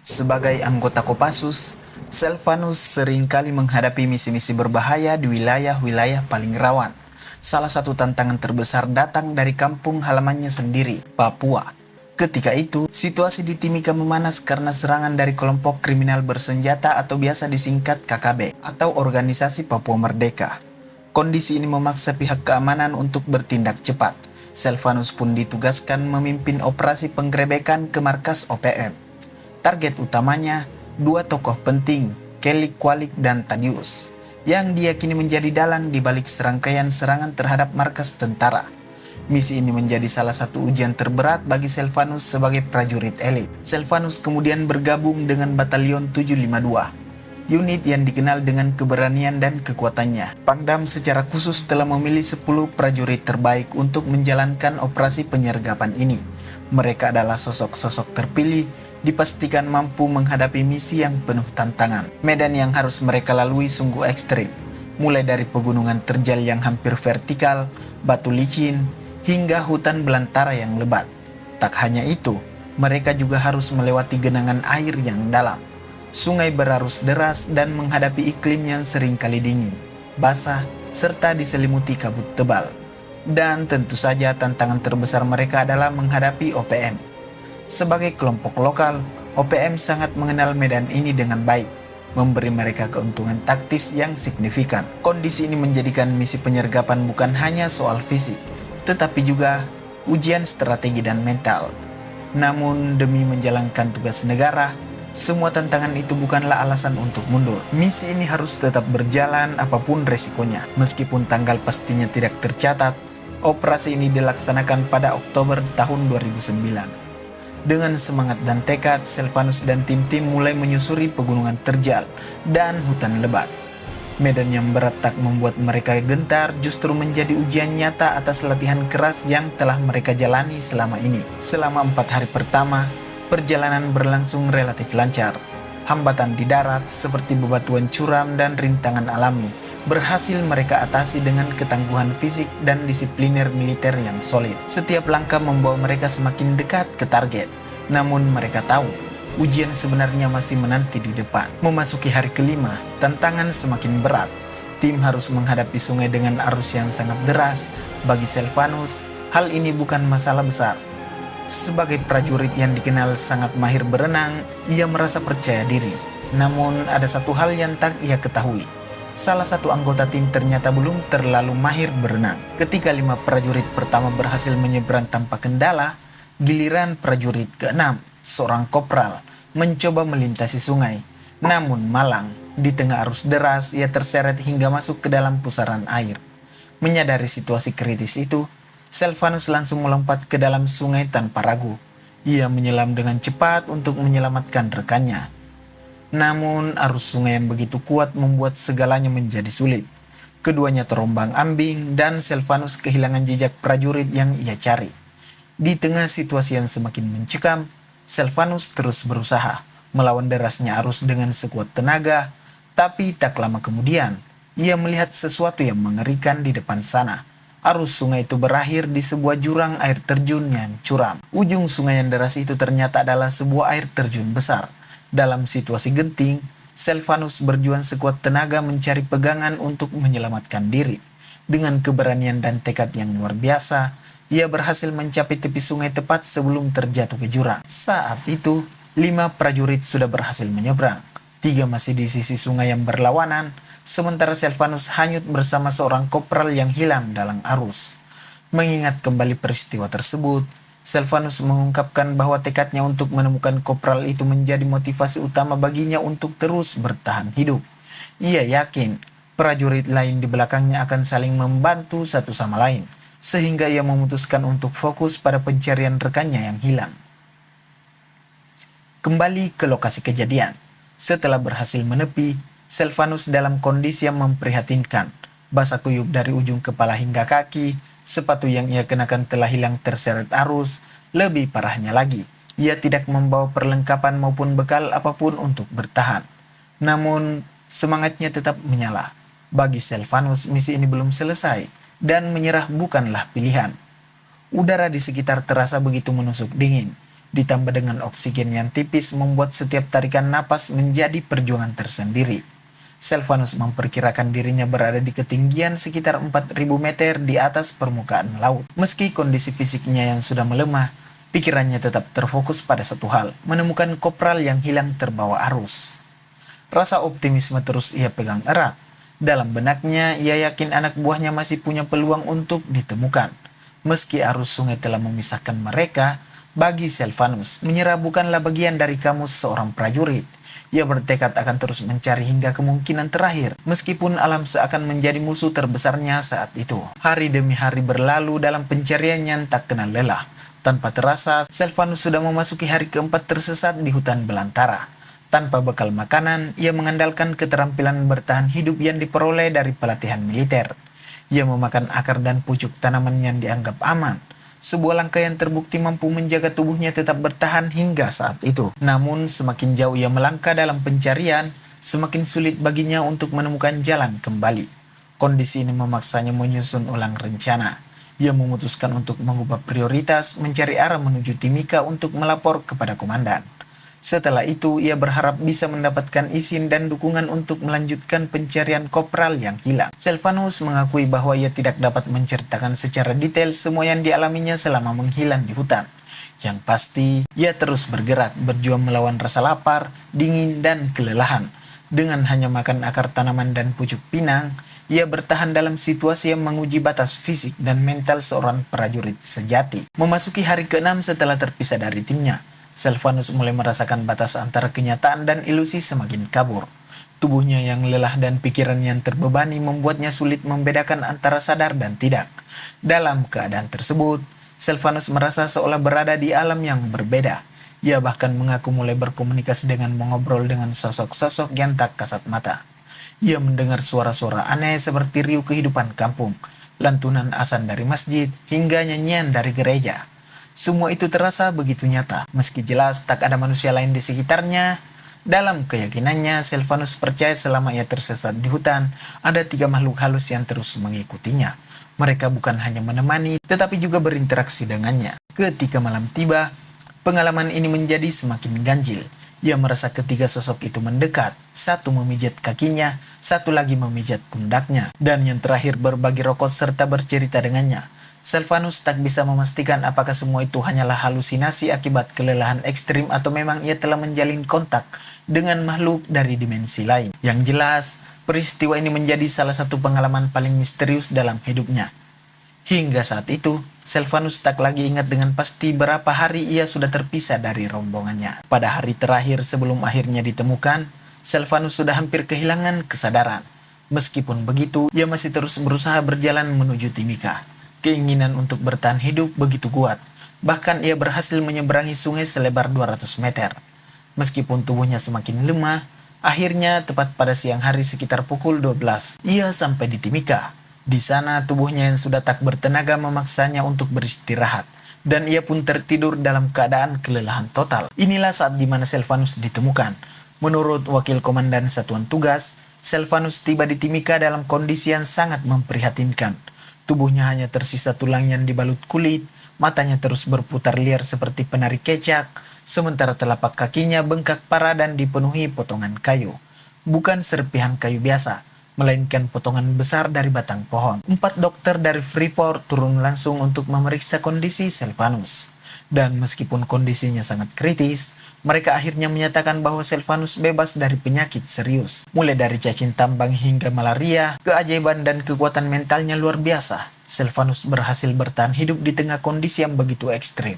Sebagai anggota Kopassus, Selvanus seringkali menghadapi misi-misi berbahaya di wilayah-wilayah paling rawan. Salah satu tantangan terbesar datang dari kampung halamannya sendiri, Papua. Ketika itu, situasi di Timika memanas karena serangan dari kelompok kriminal bersenjata atau biasa disingkat KKB atau Organisasi Papua Merdeka. Kondisi ini memaksa pihak keamanan untuk bertindak cepat. Selvanus pun ditugaskan memimpin operasi penggerebekan ke markas OPM. Target utamanya, dua tokoh penting, Kelly Kwalik dan Tadius, yang diyakini menjadi dalang di balik serangkaian serangan terhadap markas tentara. Misi ini menjadi salah satu ujian terberat bagi Selvanus sebagai prajurit elit. Selvanus kemudian bergabung dengan Batalion 752, unit yang dikenal dengan keberanian dan kekuatannya. Pangdam secara khusus telah memilih 10 prajurit terbaik untuk menjalankan operasi penyergapan ini. Mereka adalah sosok-sosok terpilih, dipastikan mampu menghadapi misi yang penuh tantangan. Medan yang harus mereka lalui sungguh ekstrim, mulai dari pegunungan terjal yang hampir vertikal, batu licin, hingga hutan belantara yang lebat. Tak hanya itu, mereka juga harus melewati genangan air yang dalam, sungai berarus deras, dan menghadapi iklim yang seringkali dingin, basah, serta diselimuti kabut tebal. Dan tentu saja tantangan terbesar mereka adalah menghadapi OPM. Sebagai kelompok lokal, OPM sangat mengenal medan ini dengan baik, memberi mereka keuntungan taktis yang signifikan. Kondisi ini menjadikan misi penyergapan bukan hanya soal fisik, tetapi juga ujian strategi dan mental. Namun demi menjalankan tugas negara, semua tantangan itu bukanlah alasan untuk mundur. Misi ini harus tetap berjalan apapun resikonya. Meskipun tanggal pastinya tidak tercatat, operasi ini dilaksanakan pada Oktober tahun 2009. Dengan semangat dan tekad, Selvanus dan tim-tim mulai menyusuri pegunungan terjal dan hutan lebat. Medan yang berat tak membuat mereka gentar, justru menjadi ujian nyata atas latihan keras yang telah mereka jalani selama ini. Selama 4 hari pertama, perjalanan berlangsung relatif lancar. Hambatan di darat seperti bebatuan curam dan rintangan alami berhasil mereka atasi dengan ketangguhan fisik dan disipliner militer yang solid. Setiap langkah membawa mereka semakin dekat ke target. Namun mereka tahu, ujian sebenarnya masih menanti di depan. Memasuki hari kelima, tantangan semakin berat. Tim harus menghadapi sungai dengan arus yang sangat deras. Bagi Selvanus, hal ini bukan masalah besar. Sebagai prajurit yang dikenal sangat mahir berenang, ia merasa percaya diri. Namun ada satu hal yang tak ia ketahui. Salah satu anggota tim ternyata belum terlalu mahir berenang. Ketika 5 prajurit pertama berhasil menyeberang tanpa kendala, giliran prajurit ke-6, seorang kopral, mencoba melintasi sungai. Namun malang, di tengah arus deras ia terseret hingga masuk ke dalam pusaran air. Menyadari situasi kritis itu, Selvanus langsung melompat ke dalam sungai tanpa ragu. Ia menyelam dengan cepat untuk menyelamatkan rekannya. Namun arus sungai yang begitu kuat membuat segalanya menjadi sulit. Keduanya terombang-ambing dan Selvanus kehilangan jejak prajurit yang ia cari. Di tengah situasi yang semakin mencekam, Selvanus terus berusaha melawan derasnya arus dengan sekuat tenaga, tapi tak lama kemudian ia melihat sesuatu yang mengerikan di depan sana. Arus sungai itu berakhir di sebuah jurang air terjun yang curam. Ujung sungai yang deras itu ternyata adalah sebuah air terjun besar. Dalam situasi genting, Selvanus berjuang sekuat tenaga mencari pegangan untuk menyelamatkan diri. Dengan keberanian dan tekad yang luar biasa, ia berhasil mencapai tepi sungai tepat sebelum terjatuh ke jurang. Saat itu, 5 prajurit sudah berhasil menyeberang. 3 masih di sisi sungai yang berlawanan, sementara Selvanus hanyut bersama seorang kopral yang hilang dalam arus. Mengingat kembali peristiwa tersebut, Selvanus mengungkapkan bahwa tekadnya untuk menemukan kopral itu menjadi motivasi utama baginya untuk terus bertahan hidup. Ia yakin prajurit lain di belakangnya akan saling membantu satu sama lain, sehingga ia memutuskan untuk fokus pada pencarian rekannya yang hilang. Kembali ke lokasi kejadian. Setelah berhasil menepi, Selvanus dalam kondisi yang memprihatinkan. Basah kuyup dari ujung kepala hingga kaki, sepatu yang ia kenakan telah hilang terseret arus. Lebih parahnya lagi, ia tidak membawa perlengkapan maupun bekal apapun untuk bertahan. Namun, semangatnya tetap menyala. Bagi Selvanus, misi ini belum selesai, dan menyerah bukanlah pilihan. Udara di sekitar terasa begitu menusuk dingin. ditambah dengan oksigen yang tipis membuat setiap tarikan napas menjadi perjuangan tersendiri. Selvanus memperkirakan dirinya berada di ketinggian sekitar 4.000 meter di atas permukaan laut. Meski kondisi fisiknya yang sudah melemah, pikirannya tetap terfokus pada satu hal, menemukan kopral yang hilang terbawa arus. Rasa optimisme terus ia pegang erat. Dalam benaknya, ia yakin anak buahnya masih punya peluang untuk ditemukan. Meski arus sungai telah memisahkan mereka, bagi Selvanus, menyerah bukanlah bagian dari kamus seorang prajurit. Ia bertekad akan terus mencari hingga kemungkinan terakhir, meskipun alam seakan menjadi musuh terbesarnya saat itu. Hari demi hari berlalu dalam pencarian yang tak kenal lelah. Tanpa terasa, Selvanus sudah memasuki hari keempat tersesat di hutan belantara. Tanpa bekal makanan, ia mengandalkan keterampilan bertahan hidup yang diperoleh dari pelatihan militer. Ia memakan akar dan pucuk tanaman yang dianggap aman. Sebuah langkah yang terbukti mampu menjaga tubuhnya tetap bertahan hingga saat itu. Namun semakin jauh ia melangkah dalam pencarian, semakin sulit baginya untuk menemukan jalan kembali. Kondisi ini memaksanya menyusun ulang rencana. Ia memutuskan untuk mengubah prioritas, mencari arah menuju Timika untuk melapor kepada komandan. Setelah itu, ia berharap bisa mendapatkan izin dan dukungan untuk melanjutkan pencarian kopral yang hilang. Selvanus mengakui bahwa ia tidak dapat menceritakan secara detail semua yang dialaminya selama menghilang di hutan. Yang pasti, ia terus bergerak, berjuang melawan rasa lapar, dingin, dan kelelahan. Dengan hanya makan akar tanaman dan pucuk pinang, ia bertahan dalam situasi yang menguji batas fisik dan mental seorang prajurit sejati. Memasuki hari ke-6 setelah terpisah dari timnya, Selvanus mulai merasakan batas antara kenyataan dan ilusi semakin kabur. Tubuhnya yang lelah dan pikiran yang terbebani membuatnya sulit membedakan antara sadar dan tidak. Dalam keadaan tersebut, Selvanus merasa seolah berada di alam yang berbeda. Ia bahkan mengaku mulai berkomunikasi dengan mengobrol dengan sosok-sosok yang tak kasat mata. Ia mendengar suara-suara aneh seperti riuh kehidupan kampung, lantunan azan dari masjid, hingga nyanyian dari gereja. Semua itu terasa begitu nyata, meski jelas tak ada manusia lain di sekitarnya. Dalam keyakinannya, Selvanus percaya selama ia tersesat di hutan, ada 3 makhluk halus yang terus mengikutinya. Mereka bukan hanya menemani, tetapi juga berinteraksi dengannya. Ketika malam tiba, pengalaman ini menjadi semakin ganjil. Ia merasa ketiga sosok itu mendekat, satu memijat kakinya, satu lagi memijat pundaknya, dan yang terakhir berbagi rokok serta bercerita dengannya. Selvanus tak bisa memastikan apakah semua itu hanyalah halusinasi akibat kelelahan ekstrim atau memang ia telah menjalin kontak dengan makhluk dari dimensi lain. Yang jelas, peristiwa ini menjadi salah satu pengalaman paling misterius dalam hidupnya. Hingga saat itu, Selvanus tak lagi ingat dengan pasti berapa hari ia sudah terpisah dari rombongannya. Pada hari terakhir sebelum akhirnya ditemukan, Selvanus sudah hampir kehilangan kesadaran. Meskipun begitu, ia masih terus berusaha berjalan menuju Timika. Keinginan untuk bertahan hidup begitu kuat, bahkan ia berhasil menyeberangi sungai selebar 200 meter. Meskipun tubuhnya semakin lemah, akhirnya tepat pada siang hari sekitar pukul 12, ia sampai di Timika. Di sana tubuhnya yang sudah tak bertenaga memaksanya untuk beristirahat, dan ia pun tertidur dalam keadaan kelelahan total. Inilah saat di mana Selvanus ditemukan. Menurut Wakil Komandan Satuan Tugas, Selvanus tiba di Timika dalam kondisi yang sangat memprihatinkan. Tubuhnya hanya tersisa tulang yang dibalut kulit, matanya terus berputar liar seperti penari kecak, sementara telapak kakinya bengkak parah dan dipenuhi potongan kayu. Bukan serpihan kayu biasa, melainkan potongan besar dari batang pohon. 4 dokter dari Freeport turun langsung untuk memeriksa kondisi Selvanus. Dan meskipun kondisinya sangat kritis, mereka akhirnya menyatakan bahwa Selvanus bebas dari penyakit serius. Mulai dari cacing tambang hingga malaria, keajaiban dan kekuatan mentalnya luar biasa. Selvanus berhasil bertahan hidup di tengah kondisi yang begitu ekstrim,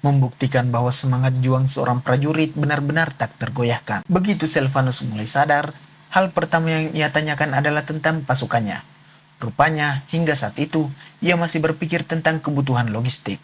membuktikan bahwa semangat juang seorang prajurit benar-benar tak tergoyahkan. Begitu Selvanus mulai sadar, hal pertama yang ia tanyakan adalah tentang pasukannya. Rupanya, hingga saat itu, ia masih berpikir tentang kebutuhan logistik.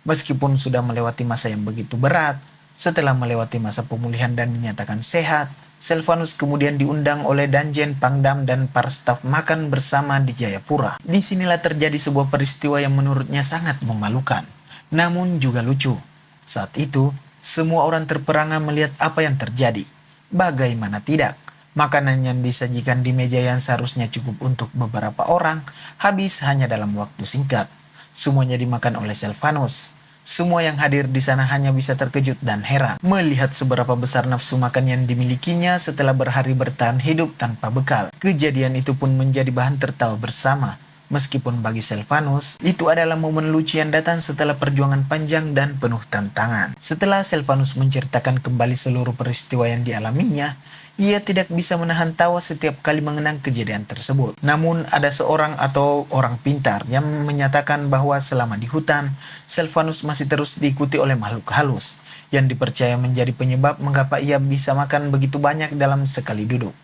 Meskipun sudah melewati masa yang begitu berat, setelah melewati masa pemulihan dan dinyatakan sehat, Selvanus kemudian diundang oleh Danjen Pangdam dan para staf makan bersama di Jayapura. Disinilah terjadi sebuah peristiwa yang menurutnya sangat memalukan, namun juga lucu. Saat itu, semua orang terperangah melihat apa yang terjadi. Bagaimana tidak? Makanan yang disajikan di meja yang seharusnya cukup untuk beberapa orang, habis hanya dalam waktu singkat. Semuanya dimakan oleh Selvanus. Semua yang hadir di sana hanya bisa terkejut dan heran melihat seberapa besar nafsu makan yang dimilikinya setelah berhari bertahan hidup tanpa bekal. Kejadian itu pun menjadi bahan tertawa bersama. Meskipun bagi Selvanus, itu adalah momen lucu yang datang setelah perjuangan panjang dan penuh tantangan. Setelah Selvanus menceritakan kembali seluruh peristiwa yang dialaminya, ia tidak bisa menahan tawa setiap kali mengenang kejadian tersebut. Namun ada seorang atau orang pintar yang menyatakan bahwa selama di hutan, Selvanus masih terus diikuti oleh makhluk halus, yang dipercaya menjadi penyebab mengapa ia bisa makan begitu banyak dalam sekali duduk.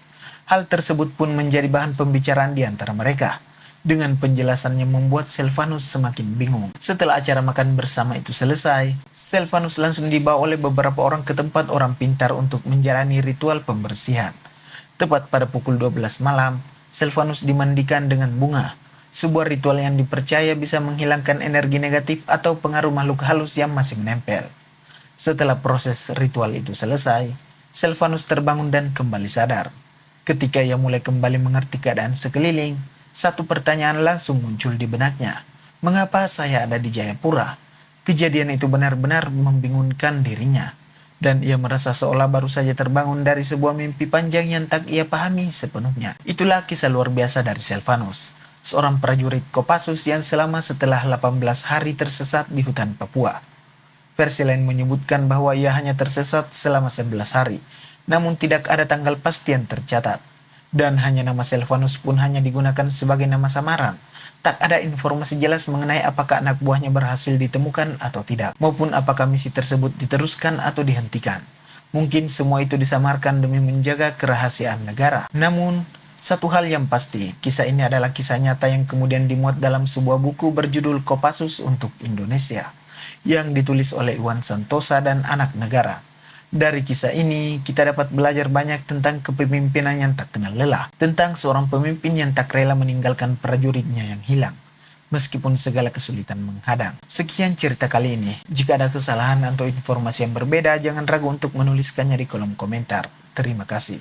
Hal tersebut pun menjadi bahan pembicaraan di antara mereka. Dengan penjelasannya membuat Selvanus semakin bingung. Setelah acara makan bersama itu selesai, Selvanus langsung dibawa oleh beberapa orang ke tempat orang pintar untuk menjalani ritual pembersihan. Tepat pada pukul 12 malam, Selvanus dimandikan dengan bunga. Sebuah ritual yang dipercaya bisa menghilangkan energi negatif atau pengaruh makhluk halus yang masih menempel. Setelah proses ritual itu selesai, Selvanus terbangun dan kembali sadar. Ketika ia mulai kembali mengerti keadaan sekeliling, satu pertanyaan langsung muncul di benaknya. Mengapa saya ada di Jayapura? Kejadian itu benar-benar membingungkan dirinya. Dan ia merasa seolah baru saja terbangun dari sebuah mimpi panjang yang tak ia pahami sepenuhnya. Itulah kisah luar biasa dari Selvanus, seorang prajurit Kopassus yang selama setelah 18 hari tersesat di hutan Papua. Versi lain menyebutkan bahwa ia hanya tersesat selama 11 hari, namun tidak ada tanggal pasti yang tercatat. Dan hanya nama Selvanus pun hanya digunakan sebagai nama samaran. Tak ada informasi jelas mengenai apakah anak buahnya berhasil ditemukan atau tidak, maupun apakah misi tersebut diteruskan atau dihentikan. Mungkin semua itu disamarkan demi menjaga kerahasiaan negara. Namun, satu hal yang pasti, kisah ini adalah kisah nyata yang kemudian dimuat dalam sebuah buku berjudul Kopassus untuk Indonesia, yang ditulis oleh Iwan Santosa dan anak negara. Dari kisah ini, kita dapat belajar banyak tentang kepemimpinan yang tak kenal lelah, tentang seorang pemimpin yang tak rela meninggalkan prajuritnya yang hilang, meskipun segala kesulitan menghadang. Sekian cerita kali ini. Jika ada kesalahan atau informasi yang berbeda, jangan ragu untuk menuliskannya di kolom komentar. Terima kasih.